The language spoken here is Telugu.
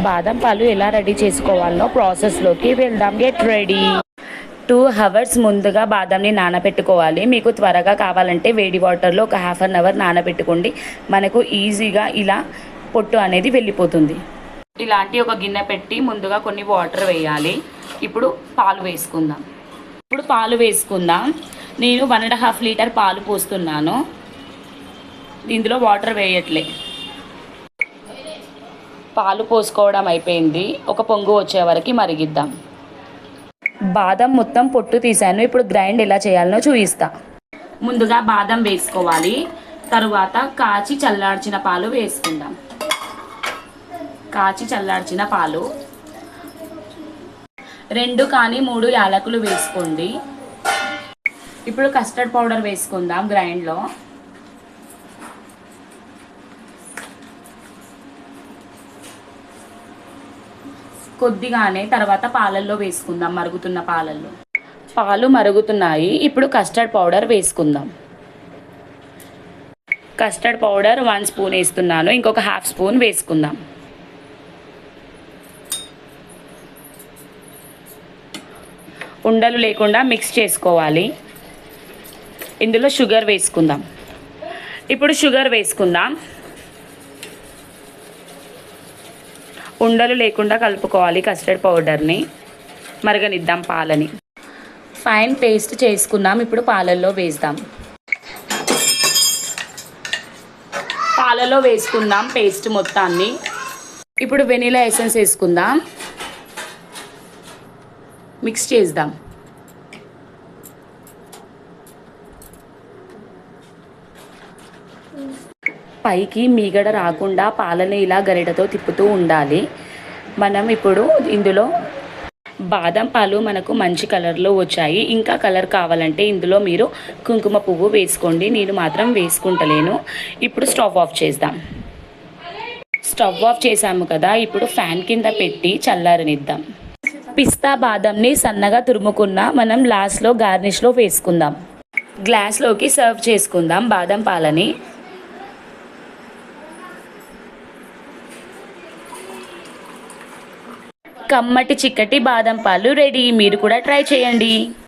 బాదం పాలు ఎలా రెడీ చేసుకోవాలనో ప్రాసెస్లోకి వెళ్దాం. Get ready. 2 hours ముందుగా బాదంని నానబెట్టుకోవాలి. మీకు త్వరగా కావాలంటే వేడి వాటర్లో ఒక హాఫ్ అన్ అవర్ నానబెట్టుకోండి. మనకు ఈజీగా ఇలా పొట్టు అనేది వెళ్ళిపోతుంది. ఇలాంటి ఒక గిన్నె పెట్టి ముందుగా కొన్ని వాటర్ వేయాలి. ఇప్పుడు పాలు వేసుకుందాం. నేను 1.5 లీటర్ పాలు పోస్తున్నాను. ఇందులో వాటర్ వేయట్లే. పాలు పోసుకోవడం అయిపోయింది. ఒక పొంగు వచ్చే వరకు మరిగిద్దాం. బాదం మొత్తం పొట్టు తీసాను. ఇప్పుడు గ్రైండ్ ఎలా చేయాలనో చూపిస్తా. ముందుగా బాదం వేసుకోవాలి. తరువాత కాచి చల్లార్చిన పాలు వేసుకుందాం. కాచి చల్లార్చిన పాలు 2 కానీ 3 యాలకులు వేసుకోండి. ఇప్పుడు కస్టర్డ్ పౌడర్ వేసుకుందాం గ్రైండ్లో. కొద్దిగానే తర్వాత పాలల్లో వేసుకుందాం. మరుగుతున్న పాలల్లో పాలు మరుగుతున్నాయి. ఇప్పుడు కస్టర్డ్ పౌడర్ వేసుకుందాం. కస్టర్డ్ పౌడర్ 1 స్పూన్ వేస్తున్నాను. ఇంకొక హాఫ్ స్పూన్ వేసుకుందాం. ఉండలు లేకుండా మిక్స్ చేసుకోవాలి. ఇందులో షుగర్ వేసుకుందాం. ఇప్పుడు షుగర్ వేసుకుందాం. ఉండలు లేకుండా కలుపుకోవాలి. కస్టర్డ్ పౌడర్ని మరగనిద్దాం. పాలని ఫైన్ పేస్ట్ చేసుకుందాం. ఇప్పుడు పాలల్లో వేద్దాం. పాలలో వేసుకుందాం పేస్ట్ మొత్తాన్ని. ఇప్పుడు వెనిలా ఎసెన్స్ వేసుకుందాం. మిక్స్ చేద్దాం. పైకి మీగడ రాకుండా పాలని ఇలా గరిటతో తిప్పుతూ ఉండాలి. మనం ఇప్పుడు ఇందులో బాదం పాలు మనకు మంచి కలర్లో వచ్చాయి. ఇంకా కలర్ కావాలంటే ఇందులో మీరు కుంకుమ పువ్వు వేసుకోండి. నేను మాత్రం వేసుకుంటలేను. ఇప్పుడు స్టవ్ ఆఫ్ చేద్దాం. స్టవ్ ఆఫ్ చేసాము కదా, ఇప్పుడు ఫ్యాన్ కింద పెట్టి చల్లారనిద్దాం. పిస్తా బాదంని సన్నగా తురుముకున్న మనం లాస్ట్లో గార్నిష్లో వేసుకుందాం. గ్లాస్లోకి సర్వ్ చేసుకుందాం బాదం పాలని. కమ్మటి చిక్కటి బాదం పాలు రెడీ. మీరు కూడా ట్రై చేయండి.